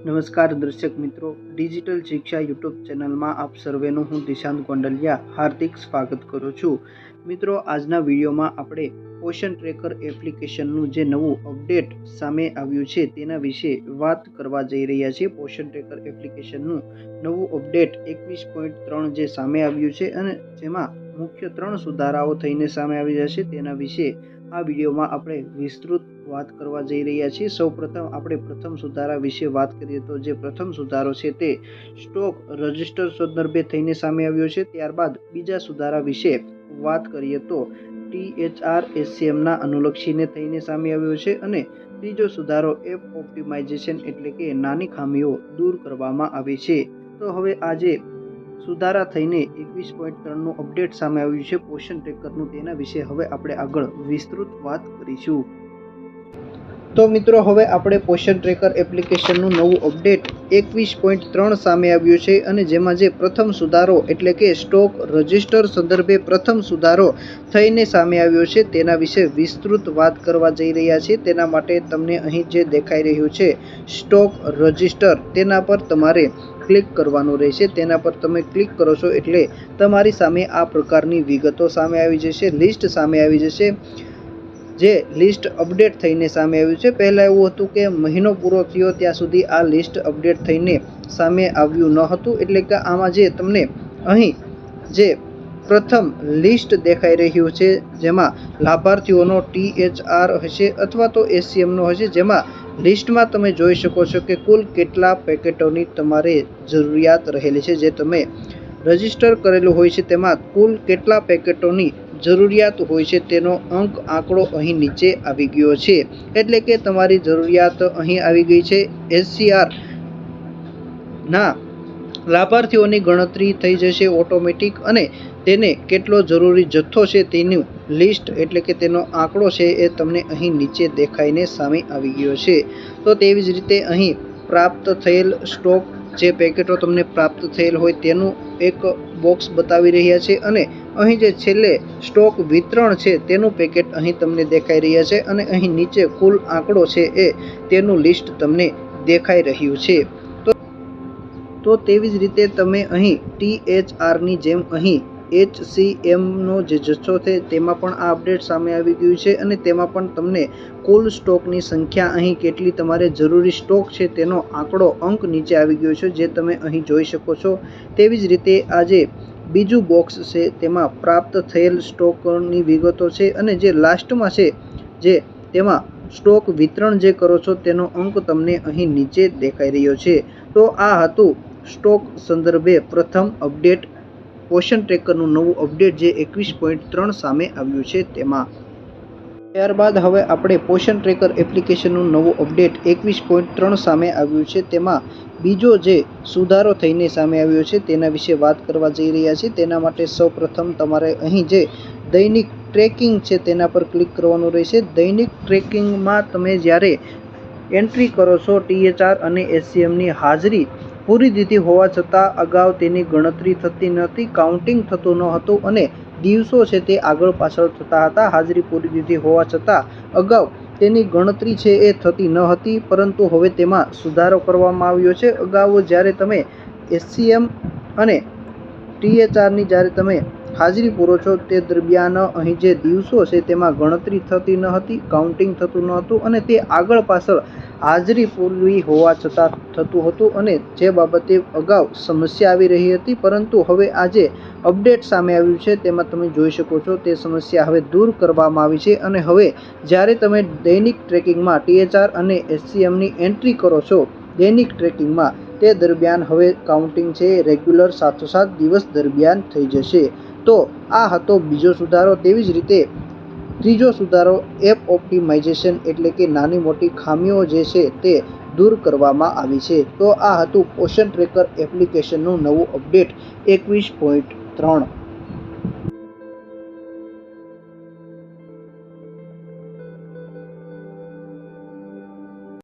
નમસ્કાર દર્શક મિત્રો, ડિજિટલ શિક્ષા યુટ્યુબ ચેનલમાં આપ સર્વેનું હું દિશાંત ગોંડલિયા હાર્દિક સ્વાગત કરું છું. મિત્રો, આજના વિડીયોમાં આપણે પોષણ ટ્રેકર એપ્લિકેશનનું જે નવું અપડેટ સામે આવ્યું છે તેના વિશે વાત કરવા જઈ રહ્યા છીએ. પોષણ ટ્રેકર એપ્લિકેશનનું નવું અપડેટ 21.3 જે સામે આવ્યું છે અને જેમાં મુખ્ય 3 સુધારાઓ થઈને સામે આવી જશે તેના વિશે આ વિડીયોમાં આપણે વિસ્તૃત વાત કરવા જઈ રહ્યા છીએ. સૌપ્રથમ આપણે પ્રથમ સુધારા વિશે વાત કરીએ તો જે પ્રથમ સુધારો છે તે સ્ટોક રજિસ્ટર સંદર્ભે થઈને સામે આવ્યો છે. ત્યારબાદ બીજા સુધારા વિશે વાત કરીએ તો THR SCMના અનુલક્ષીને થઈને સામે આવ્યો છે અને ત્રીજો સુધારો એપ ઓપ્ટિમાઇઝેશન એટલે કે નાની ખામીઓ દૂર કરવામાં આવી છે. તો હવે આજે સુધારા થઈને 21.3નું અપડેટ સામે આવ્યું છે પોષણ ટ્રેકરનું, તેના વિશે હવે આપણે આગળ વિસ્તૃત વાત કરીશું. તો મિત્રો, હવે આપણે પોષણ ટ્રેકર એપ્લિકેશનનું નવું અપડેટ 21.3 સામે આવ્યું છે અને જેમાં જે પ્રથમ સુધારો એટલે કે સ્ટોક રજિસ્ટર સંદર્ભે પ્રથમ સુધારો થઈને સામે આવ્યો છે તેના વિશે વિસ્તૃત વાત કરવા જઈ રહ્યા છીએ. તેના માટે તમને અહીં જે દેખાઈ રહ્યું છે સ્ટોક રજિસ્ટર, તેના પર તમારે ક્લિક કરવાનું રહેશે. તેના પર તમે ક્લિક કરો છો એટલે તમારી સામે આ પ્રકારની વિગતો સામે આવી જશે, લિસ્ટ સામે આવી જશે. જે લિસ્ટ અપડેટ થઈને સામે આવ્યું છે. પહેલાં એવું હતું કે મહિનો પૂરો થયો ત્યાં સુધી આ લિસ્ટ અપડેટ થઈને સામે આવ્યું ન હતું. એટલે કે આમાં જે તમને અહીં જે પ્રથમ લિસ્ટ દેખાઈ રહ્યું છે જેમાં લાભાર્થીઓનો THR હશે અથવા તો SCMનો હશે, જેમાં લિસ્ટમાં તમે જોઈ શકો છો કે કુલ કેટલા પેકેટોની તમારે જરૂરિયાત રહેલી છે. જે તમે રજિસ્ટર કરેલું હોય છે તેમાં કુલ કેટલા પેકેટોની જરૂરિયાત હોય છે તેનો આંકડો અહીં નીચે આવી ગયો છે. એટલે કે તમારી જરૂરિયાત અહીં આવી ગઈ છે. SCR ના લાભાર્થીઓની ગણતરી થઈ જશે ઓટોમેટિક અને તેને કેટલો જરૂરી જથ્થો છે તેનું લિસ્ટ એટલે કે તેનો આંકડો છે એ તમને અહીં નીચે દેખાઈને સામે આવી ગયો છે. તો તેવી જ રીતે અહીં પ્રાપ્ત થયેલ સ્ટોક, જે પેકેટો તમને પ્રાપ્ત થયેલ હોય તેનું એક બોક્સ બતાવી રહ્યા છે અને અહીં જે છેલ્લે સ્ટોક વિતરણ છે તેનું પેકેટ અહીં તમને દેખાઈ રહ્યા છે અને અહીં નીચે કુલ આંકડો છે એ તેનું લિસ્ટ તમને દેખાઈ રહ્યું છે. તો તેવી જ રીતે તમે અહીં THRની જેમ અહીં HCMનો જે જથ્થો છે તેમાં પણ આ અપડેટ સામે આવી ગયું છે અને તેમાં પણ તમને કુલ સ્ટોકની સંખ્યા અહીં કેટલી તમારે જરૂરી સ્ટોક છે તેનો આંકડો અંક નીચે આવી ગયો છે, જે તમે અહીં જોઈ શકો છો. તેવી જ રીતે આ જે બીજું બોક્સ છે તેમાં પ્રાપ્ત થયેલ સ્ટોકની વિગતો છે અને જે લાસ્ટમાં છે જે તેમાં સ્ટોક વિતરણ જે કરો છો તેનો અંક તમને અહીં નીચે દેખાઈ રહ્યો છે. તો આ હતું સ્ટોક સંદર્ભે પ્રથમ અપડેટ, પોષણ ટ્રેકરનું નવું અપડેટ જે 21.3 સામે આવ્યું છે તેમાં. ત્યારબાદ હવે આપણે પોષણ ટ્રેકર એપ્લિકેશનનું નવું અપડેટ 21.3 સામે આવ્યું છે તેમાં બીજો જે સુધારો થઈને સામે આવ્યો છે તેના વિશે વાત કરવા જઈ રહ્યા છીએ. તેના માટે સૌપ્રથમ તમારે અહીં જે દૈનિક ટ્રેકિંગ છે તેના પર ક્લિક કરવાનું રહેશે. દૈનિક ટ્રેકિંગમાં તમે જ્યારે એન્ટ્રી કરો છો THR અને SCMની હાજરી પૂરી દીધી હોવા છતાં અગાઉ તેની ગણતરી થતી નહોતી, કાઉન્ટિંગ થતું ન હતું અને દિવસો છે તે આગળ પાછળ થતા હતા. હાજરી પૂરી દીધી હોવા છતાં અગાઉ તેની ગણતરી છે એ થતી ન હતી, પરંતુ હવે તેમાં સુધારો કરવામાં આવ્યો છે. અગાઉ જ્યારે તમે SCM અને THRની જ્યારે તમે હાજરી પૂરો છો તે દરમિયાન અહીં જે દિવસો છે તેમાં ગણતરી થતી ન હતી, કાઉન્ટિંગ થતું ન હતું અને તે આગળ પાછળ હાજરી પૂરી હોવા છતાં થતું હતું અને જે બાબતે અગાઉ સમસ્યા આવી રહી હતી. પરંતુ હવે આજે અપડેટ સામે આવ્યું છે તેમાં તમે જોઈ શકો છો તે સમસ્યા હવે દૂર કરવામાં આવી છે અને હવે જ્યારે તમે દૈનિક ટ્રેકિંગમાં THR અને SCMની એન્ટ્રી કરો છો દૈનિક ટ્રેકિંગમાં, તે દરમિયાન હવે કાઉન્ટિંગ છે રેગ્યુલર સાથોસાથ દિવસ દરમિયાન થઈ જશે. તો આ હતો બીજો સુધારો. તેવી જ રીતે ત્રીજો સુધારો એપ ઓપ્ટિમાઇઝેશન એટલે કે નાની મોટી ખામીઓ જે છે તે દૂર કરવામાં આવી છે. તો આ હતું પોષણ ટ્રેકર એપ્લિકેશનનું નવું અપડેટ 21.3.